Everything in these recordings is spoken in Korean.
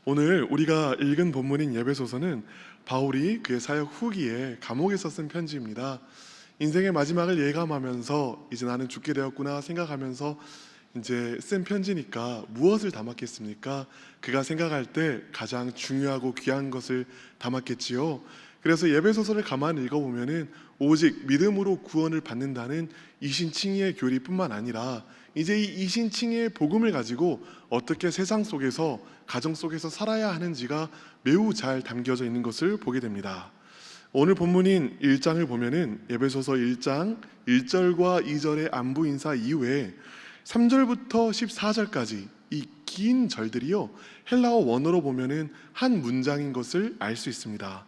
오늘 우리가 읽은 본문인 에베소서는 바울이 그의 사역 후기에 감옥에서 쓴 편지입니다. 인생의 마지막을 예감하면서 이제 나는 죽게 되었구나 생각하면서 이제 쓴 편지니까 무엇을 담았겠습니까? 그가 생각할 때 가장 중요하고 귀한 것을 담았겠지요. 그래서 에베소서를 가만히 읽어보면은 오직 믿음으로 구원을 받는다는 이신칭의의 교리뿐만 아니라 이제 이 이신칭의의 복음을 가지고 어떻게 세상 속에서 가정 속에서 살아야 하는지가 매우 잘 담겨져 있는 것을 보게 됩니다. 오늘 본문인 1장을 보면은 에베소서 1장 1절과 2절의 안부 인사 이후에 3절부터 14절까지 이 긴 절들이요, 헬라어 원어로 보면은 한 문장인 것을 알 수 있습니다.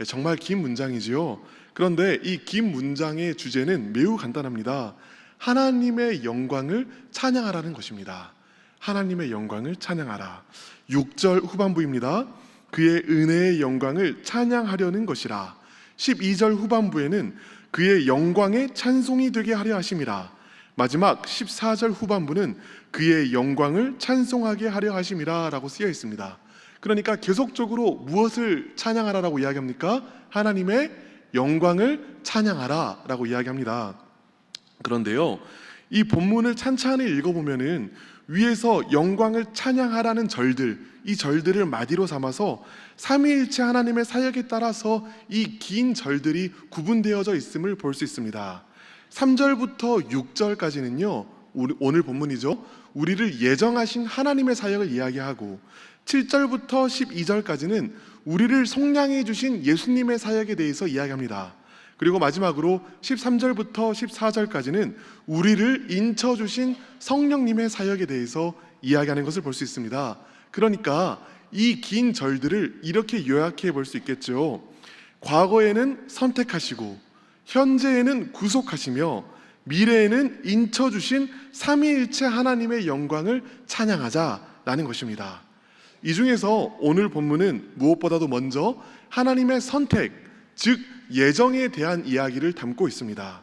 정말 긴 문장이지요. 그런데 이 긴 문장의 주제는 매우 간단합니다. 하나님의 영광을 찬양하라는 것입니다. 하나님의 영광을 찬양하라. 6절 후반부입니다. 그의 은혜의 영광을 찬양하려는 것이라. 12절 후반부에는 그의 영광의 찬송이 되게 하려 하심이라. 마지막 14절 후반부는 그의 영광을 찬송하게 하려 하심이라 라고 쓰여 있습니다. 그러니까 계속적으로 무엇을 찬양하라라고 이야기합니까? 하나님의 영광을 찬양하라 라고 이야기합니다. 그런데요, 이 본문을 찬찬히 읽어보면은 위에서 영광을 찬양하라는 절들, 이 절들을 마디로 삼아서 삼위일체 하나님의 사역에 따라서 이 긴 절들이 구분되어져 있음을 볼 수 있습니다. 3절부터 6절까지는요, 오늘 본문이죠, 우리를 예정하신 하나님의 사역을 이야기하고 7절부터 12절까지는 우리를 속량해 주신 예수님의 사역에 대해서 이야기합니다. 그리고 마지막으로 13절부터 14절까지는 우리를 인쳐주신 성령님의 사역에 대해서 이야기하는 것을 볼 수 있습니다. 그러니까 이 긴 절들을 이렇게 요약해 볼 수 있겠죠. 과거에는 선택하시고, 현재에는 구속하시며, 미래에는 인쳐주신 삼위일체 하나님의 영광을 찬양하자라는 것입니다. 이 중에서 오늘 본문은 무엇보다도 먼저 하나님의 선택, 즉 예정에 대한 이야기를 담고 있습니다.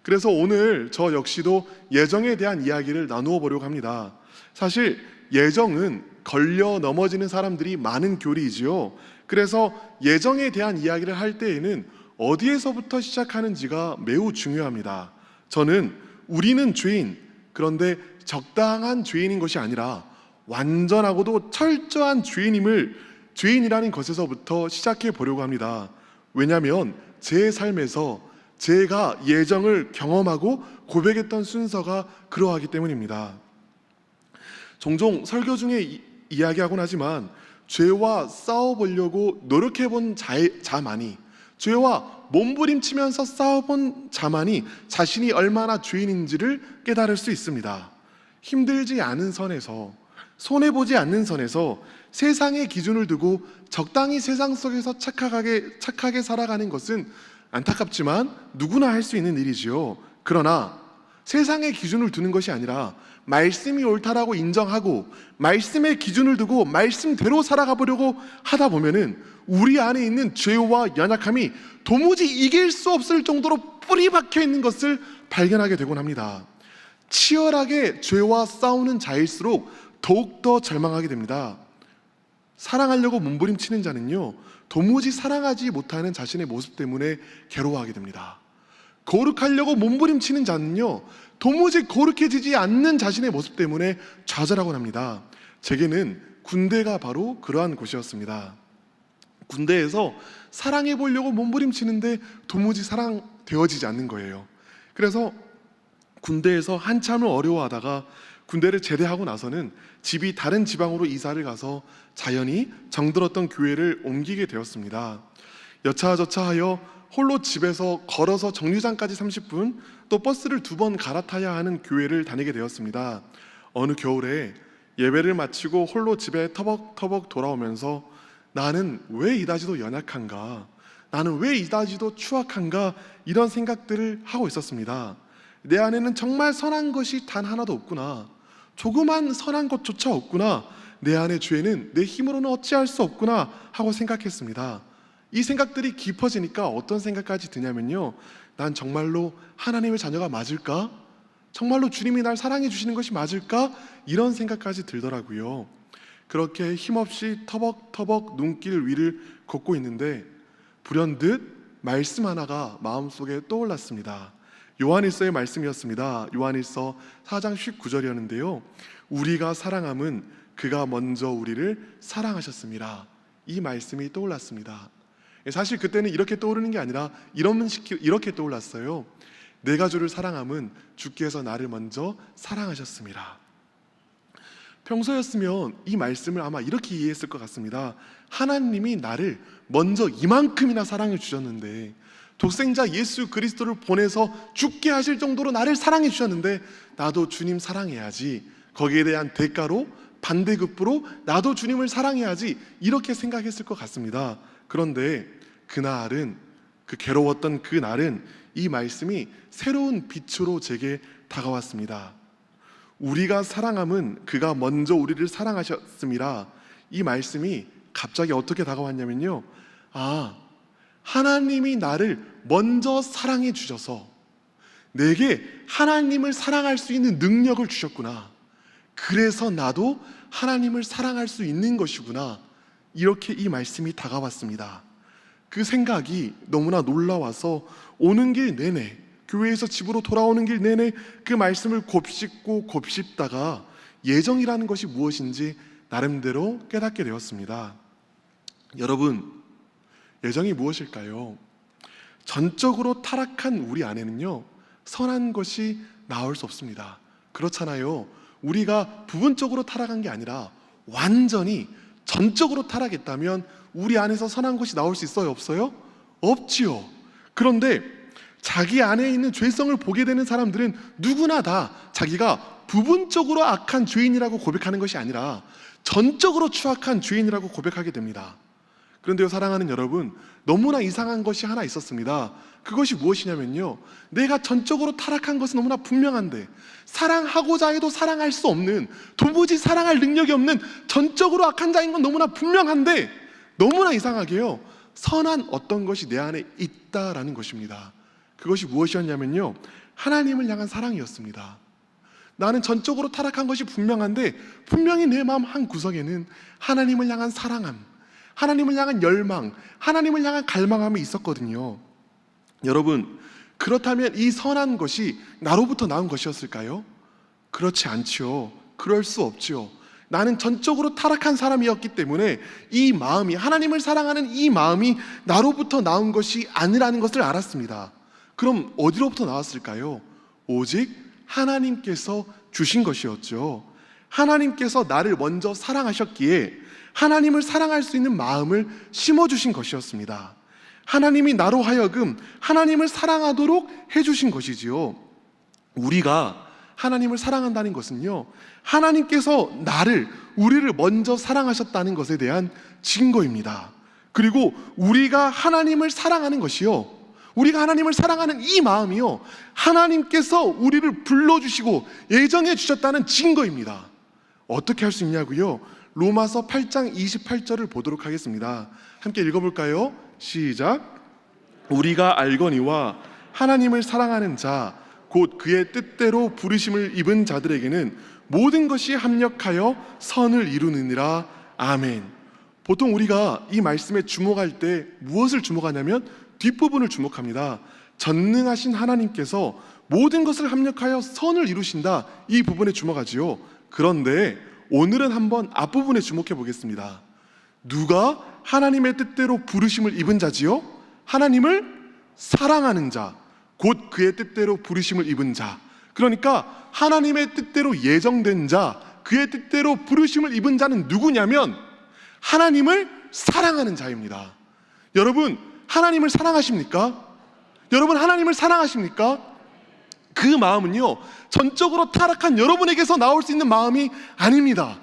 그래서 오늘 저 역시도 예정에 대한 이야기를 나누어 보려고 합니다. 사실 예정은 걸려 넘어지는 사람들이 많은 교리이지요. 그래서 예정에 대한 이야기를 할 때에는 어디에서부터 시작하는지가 매우 중요합니다. 저는 우리는 죄인, 그런데 적당한 죄인인 것이 아니라 완전하고도 철저한 죄인이라는 것에서부터 시작해 보려고 합니다. 왜냐하면 제 삶에서 제가 예정을 경험하고 고백했던 순서가 그러하기 때문입니다. 종종 설교 중에 이야기하곤 하지만 죄와 싸워보려고 노력해본 자만이, 죄와 몸부림치면서 싸워본 자만이 자신이 얼마나 죄인인지를 깨달을 수 있습니다. 힘들지 않은 선에서, 손해보지 않는 선에서 세상의 기준을 두고 적당히 세상 속에서 착하게 살아가는 것은 안타깝지만 누구나 할 수 있는 일이지요. 그러나 세상의 기준을 두는 것이 아니라 말씀이 옳다라고 인정하고 말씀의 기준을 두고 말씀대로 살아가 보려고 하다 보면은 우리 안에 있는 죄와 연약함이 도무지 이길 수 없을 정도로 뿌리 박혀 있는 것을 발견하게 되곤 합니다. 치열하게 죄와 싸우는 자일수록 더욱더 절망하게 됩니다. 사랑하려고 몸부림치는 자는요, 도무지 사랑하지 못하는 자신의 모습 때문에 괴로워하게 됩니다. 거룩하려고 몸부림치는 자는요, 도무지 거룩해지지 않는 자신의 모습 때문에 좌절하곤 합니다. 제게는 군대가 바로 그러한 곳이었습니다. 군대에서 사랑해 보려고 몸부림치는데 도무지 사랑되어지지 않는 거예요. 그래서 군대에서 한참을 어려워하다가 군대를 제대하고 나서는 집이 다른 지방으로 이사를 가서 자연히 정들었던 교회를 옮기게 되었습니다. 여차저차하여 홀로 집에서 걸어서 정류장까지 30분, 또 버스를 2번 갈아타야 하는 교회를 다니게 되었습니다. 어느 겨울에 예배를 마치고 홀로 집에 터벅터벅 돌아오면서 나는 왜 이다지도 연약한가? 나는 왜 이다지도 추악한가? 이런 생각들을 하고 있었습니다. 내 안에는 정말 선한 것이 단 하나도 없구나. 조그만 선한 것조차 없구나. 내 안의 죄는 내 힘으로는 어찌할 수 없구나 하고 생각했습니다. 이 생각들이 깊어지니까 어떤 생각까지 드냐면요, 난 정말로 하나님의 자녀가 맞을까? 정말로 주님이 날 사랑해 주시는 것이 맞을까? 이런 생각까지 들더라고요. 그렇게 힘없이 터벅터벅 눈길 위를 걷고 있는데 불현듯 말씀 하나가 마음속에 떠올랐습니다. 요한일서의 말씀이었습니다. 요한일서 4장 19절이었는데요. 우리가 사랑함은 그가 먼저 우리를 사랑하셨습니다. 이 말씀이 떠올랐습니다. 사실 그때는 이렇게 떠오르는 게 아니라 이렇게 떠올랐어요. 내가 주를 사랑함은 주께서 나를 먼저 사랑하셨습니다. 평소였으면 이 말씀을 아마 이렇게 이해했을 것 같습니다. 하나님이 나를 먼저 이만큼이나 사랑해 주셨는데, 독생자 예수 그리스도를 보내서 죽게 하실 정도로 나를 사랑해 주셨는데 나도 주님 사랑해야지, 거기에 대한 대가로 반대급부로 나도 주님을 사랑해야지, 이렇게 생각했을 것 같습니다. 그런데 그날은, 그 괴로웠던 그날은 이 말씀이 새로운 빛으로 제게 다가왔습니다. 우리가 사랑함은 그가 먼저 우리를 사랑하셨습니다. 이 말씀이 갑자기 어떻게 다가왔냐면요, 하나님이 나를 먼저 사랑해 주셔서 내게 하나님을 사랑할 수 있는 능력을 주셨구나, 그래서 나도 하나님을 사랑할 수 있는 것이구나, 이렇게 이 말씀이 다가왔습니다. 그 생각이 너무나 놀라워서 오는 길 내내, 교회에서 집으로 돌아오는 길 내내 그 말씀을 곱씹고 곱씹다가 예정이라는 것이 무엇인지 나름대로 깨닫게 되었습니다. 여러분, 예정이 무엇일까요? 전적으로 타락한 우리 안에는요, 선한 것이 나올 수 없습니다. 그렇잖아요. 우리가 부분적으로 타락한 게 아니라 완전히 전적으로 타락했다면 우리 안에서 선한 것이 나올 수 있어요, 없어요? 없지요. 그런데 자기 안에 있는 죄성을 보게 되는 사람들은 누구나 다 자기가 부분적으로 악한 죄인이라고 고백하는 것이 아니라 전적으로 추악한 죄인이라고 고백하게 됩니다. 그런데요, 사랑하는 여러분, 너무나 이상한 것이 하나 있었습니다. 그것이 무엇이냐면요, 내가 전적으로 타락한 것은 너무나 분명한데 사랑하고자 해도 사랑할 수 없는, 도무지 사랑할 능력이 없는 전적으로 악한 자인 건 너무나 분명한데, 너무나 이상하게요, 선한 어떤 것이 내 안에 있다라는 것입니다. 그것이 무엇이었냐면요, 하나님을 향한 사랑이었습니다. 나는 전적으로 타락한 것이 분명한데 분명히 내 마음 한 구석에는 하나님을 향한 사랑함, 하나님을 향한 열망, 하나님을 향한 갈망함이 있었거든요. 여러분, 그렇다면 이 선한 것이 나로부터 나온 것이었을까요? 그렇지 않지요. 그럴 수 없지요. 나는 전적으로 타락한 사람이었기 때문에 이 마음이, 하나님을 사랑하는 이 마음이 나로부터 나온 것이 아니라는 것을 알았습니다. 그럼 어디로부터 나왔을까요? 오직 하나님께서 주신 것이었죠. 하나님께서 나를 먼저 사랑하셨기에 하나님을 사랑할 수 있는 마음을 심어주신 것이었습니다. 하나님이 나로 하여금 하나님을 사랑하도록 해주신 것이지요. 우리가 하나님을 사랑한다는 것은요, 하나님께서 우리를 먼저 사랑하셨다는 것에 대한 증거입니다. 그리고 우리가 하나님을 사랑하는 것이요, 우리가 하나님을 사랑하는 이 마음이요, 하나님께서 우리를 불러주시고 예정해 주셨다는 증거입니다. 어떻게 할 수 있냐고요? 로마서 8장 28절을 보도록 하겠습니다. 함께 읽어볼까요? 시작. 우리가 알거니와 하나님을 사랑하는 자, 곧 그의 뜻대로 부르심을 입은 자들에게는 모든 것이 합력하여 선을 이루느니라. 아멘. 보통 우리가 이 말씀에 주목할 때 무엇을 주목하냐면 뒷부분을 주목합니다. 전능하신 하나님께서 모든 것을 합력하여 선을 이루신다, 이 부분에 주목하지요. 그런데 오늘은 한번 앞부분에 주목해 보겠습니다. 누가 하나님의 뜻대로 부르심을 입은 자지요? 하나님을 사랑하는 자, 곧 그의 뜻대로 부르심을 입은 자. 그러니까 하나님의 뜻대로 예정된 자, 그의 뜻대로 부르심을 입은 자는 누구냐면 하나님을 사랑하는 자입니다. 여러분, 하나님을 사랑하십니까? 여러분, 하나님을 사랑하십니까? 그 마음은요, 전적으로 타락한 여러분에게서 나올 수 있는 마음이 아닙니다.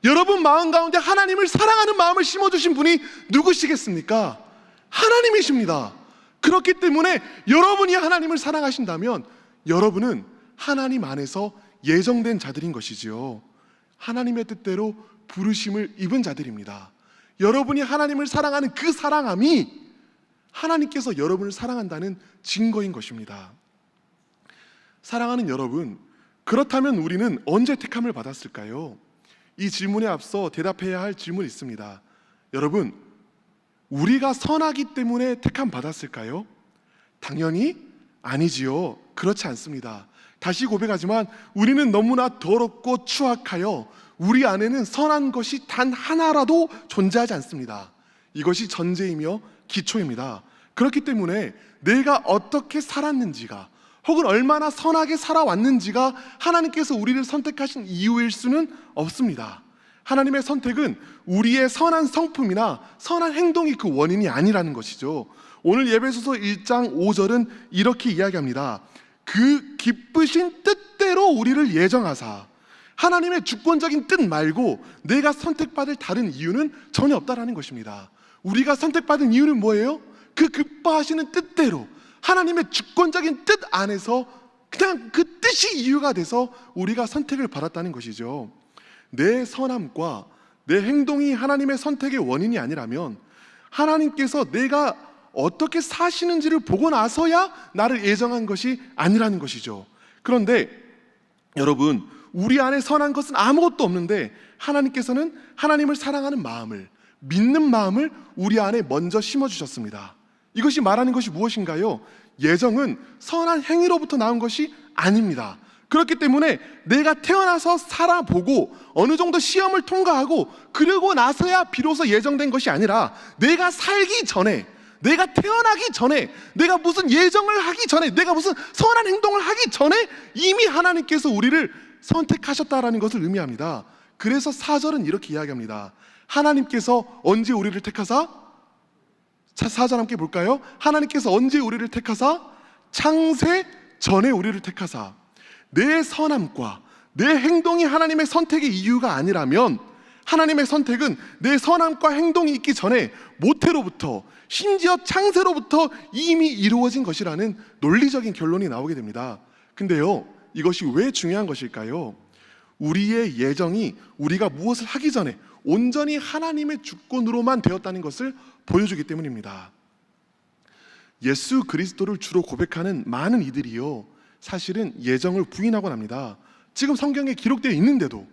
여러분 마음 가운데 하나님을 사랑하는 마음을 심어주신 분이 누구시겠습니까? 하나님이십니다. 그렇기 때문에 여러분이 하나님을 사랑하신다면 여러분은 하나님 안에서 예정된 자들인 것이지요. 하나님의 뜻대로 부르심을 입은 자들입니다. 여러분이 하나님을 사랑하는 그 사랑함이 하나님께서 여러분을 사랑한다는 증거인 것입니다. 사랑하는 여러분, 그렇다면 우리는 언제 택함을 받았을까요? 이 질문에 앞서 대답해야 할 질문이 있습니다. 여러분, 우리가 선하기 때문에 택함 받았을까요? 당연히 아니지요. 그렇지 않습니다. 다시 고백하지만 우리는 너무나 더럽고 추악하여 우리 안에는 선한 것이 단 하나라도 존재하지 않습니다. 이것이 전제이며 기초입니다. 그렇기 때문에 내가 어떻게 살았는지가, 혹은 얼마나 선하게 살아왔는지가 하나님께서 우리를 선택하신 이유일 수는 없습니다. 하나님의 선택은 우리의 선한 성품이나 선한 행동이 그 원인이 아니라는 것이죠. 오늘 예배소서 1장 5절은 이렇게 이야기합니다. 그 기쁘신 뜻대로 우리를 예정하사. 하나님의 주권적인 뜻 말고 내가 선택받을 다른 이유는 전혀 없다라는 것입니다. 우리가 선택받은 이유는 뭐예요? 그 기뻐하시는 뜻대로 하나님의 주권적인 뜻 안에서 그냥 그 뜻이 이유가 돼서 우리가 선택을 받았다는 것이죠. 내 선함과 내 행동이 하나님의 선택의 원인이 아니라면 하나님께서 내가 어떻게 사시는지를 보고 나서야 나를 예정한 것이 아니라는 것이죠. 그런데 여러분, 우리 안에 선한 것은 아무것도 없는데 하나님께서는 하나님을 사랑하는 마음을, 믿는 마음을 우리 안에 먼저 심어주셨습니다. 이것이 말하는 것이 무엇인가요? 예정은 선한 행위로부터 나온 것이 아닙니다. 그렇기 때문에 내가 태어나서 살아보고 어느 정도 시험을 통과하고 그러고 나서야 비로소 예정된 것이 아니라 내가 살기 전에, 내가 태어나기 전에, 내가 무슨 예정을 하기 전에, 내가 무슨 선한 행동을 하기 전에 이미 하나님께서 우리를 선택하셨다라는 것을 의미합니다. 그래서 4절은 이렇게 이야기합니다. 하나님께서 언제 우리를 택하사? 4절 함께 볼까요? 하나님께서 언제 우리를 택하사? 창세 전에 우리를 택하사. 내 선함과 내 행동이 하나님의 선택의 이유가 아니라면 하나님의 선택은 내 선함과 행동이 있기 전에 모태로부터, 심지어 창세로부터 이미 이루어진 것이라는 논리적인 결론이 나오게 됩니다. 근데요, 이것이 왜 중요한 것일까요? 우리의 예정이 우리가 무엇을 하기 전에 온전히 하나님의 주권으로만 되었다는 것을 보여주기 때문입니다. 예수 그리스도를 주로 고백하는 많은 이들이요, 사실은 예정을 부인하곤 합니다. 지금 성경에 기록되어 있는데도,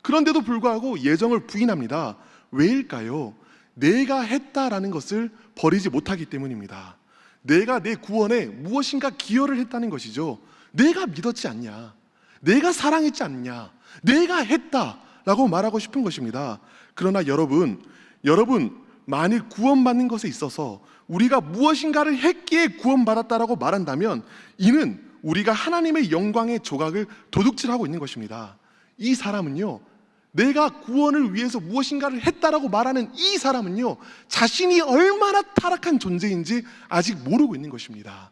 그런데도 불구하고 예정을 부인합니다. 왜일까요? 내가 했다라는 것을 버리지 못하기 때문입니다. 내가 내 구원에 무엇인가 기여를 했다는 것이죠. 내가 믿었지 않냐, 내가 사랑했지 않냐, 내가 했다라고 말하고 싶은 것입니다. 그러나 여러분, 만일 구원받는 것에 있어서 우리가 무엇인가를 했기에 구원받았다라고 말한다면 이는 우리가 하나님의 영광의 조각을 도둑질하고 있는 것입니다. 이 사람은요, 내가 구원을 위해서 무엇인가를 했다라고 말하는 이 사람은요, 자신이 얼마나 타락한 존재인지 아직 모르고 있는 것입니다.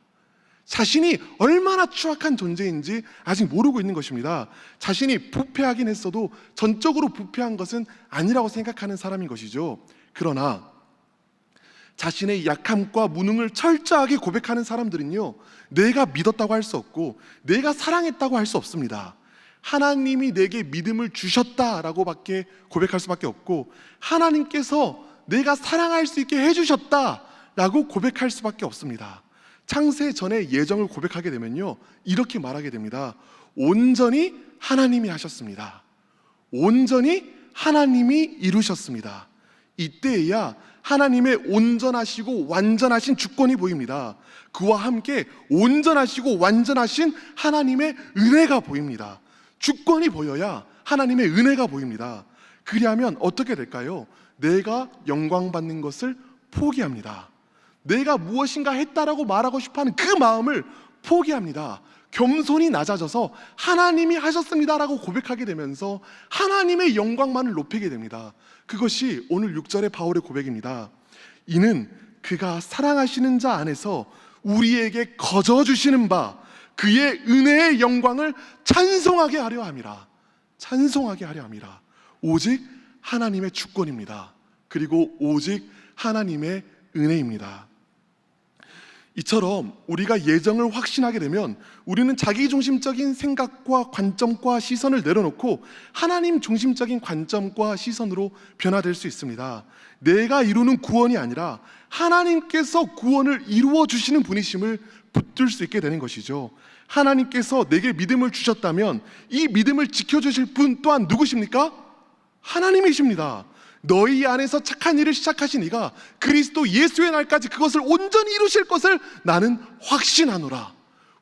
자신이 얼마나 추악한 존재인지 아직 모르고 있는 것입니다. 자신이 부패하긴 했어도 전적으로 부패한 것은 아니라고 생각하는 사람인 것이죠. 그러나 자신의 약함과 무능을 철저하게 고백하는 사람들은요, 내가 믿었다고 할 수 없고 내가 사랑했다고 할 수 없습니다. 하나님이 내게 믿음을 주셨다라고 밖에 고백할 수밖에 없고 하나님께서 내가 사랑할 수 있게 해주셨다라고 고백할 수밖에 없습니다. 창세 전에 예정을 고백하게 되면요, 이렇게 말하게 됩니다. 온전히 하나님이 하셨습니다. 온전히 하나님이 이루셨습니다. 이때에야 하나님의 온전하시고 완전하신 주권이 보입니다. 그와 함께 온전하시고 완전하신 하나님의 은혜가 보입니다. 주권이 보여야 하나님의 은혜가 보입니다. 그리하면 어떻게 될까요? 내가 영광 받는 것을 포기합니다. 내가 무엇인가 했다라고 말하고 싶어하는 그 마음을 포기합니다. 겸손히 낮아져서 하나님이 하셨습니다라고 고백하게 되면서 하나님의 영광만을 높이게 됩니다. 그것이 오늘 6절의 바울의 고백입니다. 이는 그가 사랑하시는 자 안에서 우리에게 거저 주시는 바 그의 은혜의 영광을 찬송하게 하려 함이라. 찬송하게 하려 함이라. 오직 하나님의 주권입니다. 그리고 오직 하나님의 은혜입니다. 이처럼 우리가 예정을 확신하게 되면 우리는 자기중심적인 생각과 관점과 시선을 내려놓고 하나님 중심적인 관점과 시선으로 변화될 수 있습니다. 내가 이루는 구원이 아니라 하나님께서 구원을 이루어 주시는 분이심을 붙들 수 있게 되는 것이죠. 하나님께서 내게 믿음을 주셨다면 이 믿음을 지켜주실 분 또한 누구십니까? 하나님이십니다. 너희 안에서 착한 일을 시작하신 이가 그리스도 예수의 날까지 그것을 온전히 이루실 것을 나는 확신하노라.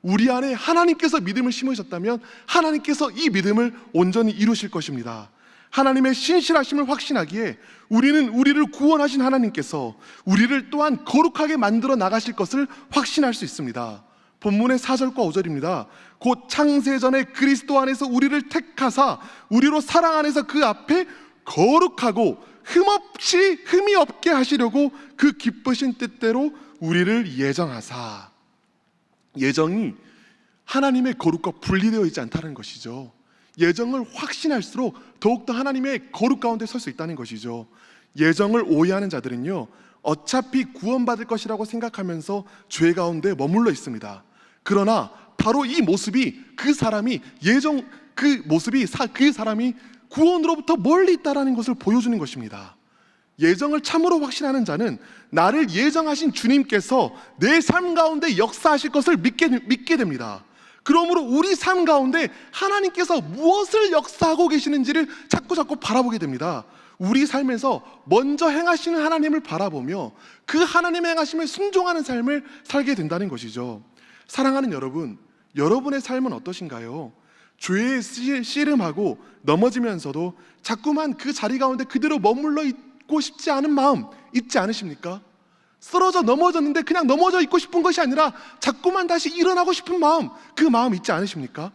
우리 안에 하나님께서 믿음을 심으셨다면 하나님께서 이 믿음을 온전히 이루실 것입니다. 하나님의 신실하심을 확신하기에 우리는 우리를 구원하신 하나님께서 우리를 또한 거룩하게 만들어 나가실 것을 확신할 수 있습니다. 본문의 4절과 5절입니다. 곧 창세전에 그리스도 안에서 우리를 택하사 우리로 사랑 안에서 그 앞에 거룩하고 흠이 없게 하시려고 그 기쁘신 뜻대로 우리를 예정하사. 예정이 하나님의 거룩과 분리되어 있지 않다는 것이죠. 예정을 확신할수록 더욱더 하나님의 거룩 가운데 설 수 있다는 것이죠. 예정을 오해하는 자들은요, 어차피 구원받을 것이라고 생각하면서 죄 가운데 머물러 있습니다. 그러나 바로 이 모습이 그 사람이 구원으로부터 멀리 있다는 것을 보여주는 것입니다. 예정을 참으로 확신하는 자는 나를 예정하신 주님께서 내 삶 가운데 역사하실 것을 믿게 됩니다. 그러므로 우리 삶 가운데 하나님께서 무엇을 역사하고 계시는지를 자꾸 바라보게 됩니다. 우리 삶에서 먼저 행하시는 하나님을 바라보며 그 하나님의 행하심에 순종하는 삶을 살게 된다는 것이죠. 사랑하는 여러분, 여러분의 삶은 어떠신가요? 죄에 씨름하고 넘어지면서도 자꾸만 그 자리 가운데 그대로 머물러 있고 싶지 않은 마음 있지 않으십니까? 쓰러져 넘어졌는데 그냥 넘어져 있고 싶은 것이 아니라 자꾸만 다시 일어나고 싶은 마음, 그 마음 있지 않으십니까?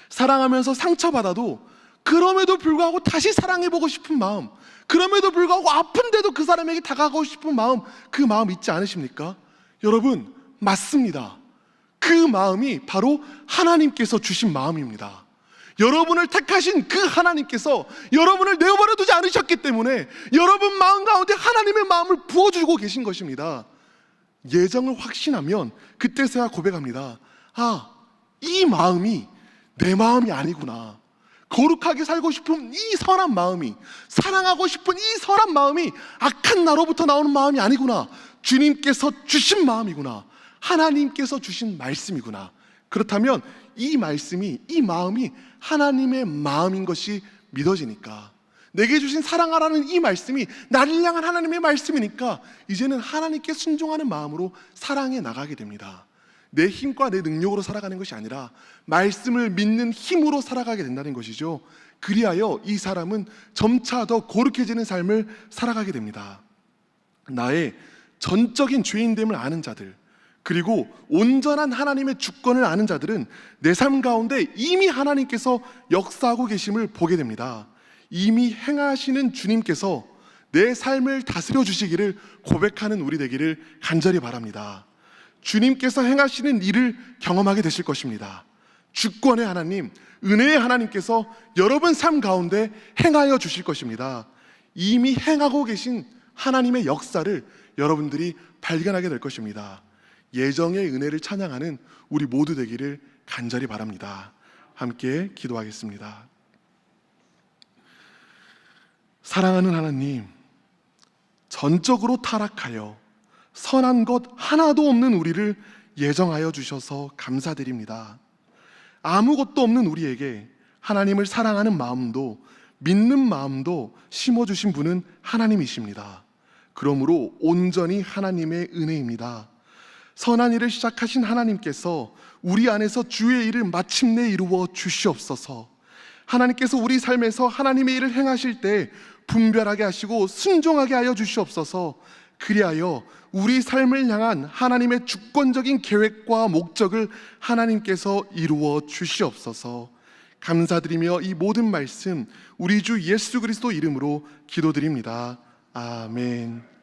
사랑하면서 상처받아도 그럼에도 불구하고 다시 사랑해보고 싶은 마음, 그럼에도 불구하고 아픈데도 그 사람에게 다가가고 싶은 마음, 그 마음 있지 않으십니까? 여러분, 맞습니다. 그 마음이 바로 하나님께서 주신 마음입니다. 여러분을 택하신 그 하나님께서 여러분을 내버려 두지 않으셨기 때문에 여러분 마음 가운데 하나님의 마음을 부어주고 계신 것입니다. 예정을 확신하면 그때서야 고백합니다. 아, 이 마음이 내 마음이 아니구나. 거룩하게 살고 싶은 이 선한 마음이, 사랑하고 싶은 이 선한 마음이 악한 나로부터 나오는 마음이 아니구나. 주님께서 주신 마음이구나. 하나님께서 주신 말씀이구나. 그렇다면 이 말씀이, 이 마음이 하나님의 마음인 것이 믿어지니까, 내게 주신 사랑하라는 이 말씀이 나를 향한 하나님의 말씀이니까 이제는 하나님께 순종하는 마음으로 사랑해 나가게 됩니다. 내 힘과 내 능력으로 살아가는 것이 아니라 말씀을 믿는 힘으로 살아가게 된다는 것이죠. 그리하여 이 사람은 점차 더 거룩해지는 삶을 살아가게 됩니다. 나의 전적인 죄인됨을 아는 자들, 그리고 온전한 하나님의 주권을 아는 자들은 내 삶 가운데 이미 하나님께서 역사하고 계심을 보게 됩니다. 이미 행하시는 주님께서 내 삶을 다스려 주시기를 고백하는 우리 되기를 간절히 바랍니다. 주님께서 행하시는 일을 경험하게 되실 것입니다. 주권의 하나님, 은혜의 하나님께서 여러분 삶 가운데 행하여 주실 것입니다. 이미 행하고 계신 하나님의 역사를 여러분들이 발견하게 될 것입니다. 예정의 은혜를 찬양하는 우리 모두 되기를 간절히 바랍니다. 함께 기도하겠습니다. 사랑하는 하나님, 전적으로 타락하여 선한 것 하나도 없는 우리를 예정하여 주셔서 감사드립니다. 아무것도 없는 우리에게 하나님을 사랑하는 마음도 믿는 마음도 심어주신 분은 하나님이십니다. 그러므로 온전히 하나님의 은혜입니다. 선한 일을 시작하신 하나님께서 우리 안에서 주의 일을 마침내 이루어 주시옵소서. 하나님께서 우리 삶에서 하나님의 일을 행하실 때 분별하게 하시고 순종하게 하여 주시옵소서. 그리하여 우리 삶을 향한 하나님의 주권적인 계획과 목적을 하나님께서 이루어 주시옵소서. 감사드리며 이 모든 말씀 우리 주 예수 그리스도 이름으로 기도드립니다. 아멘.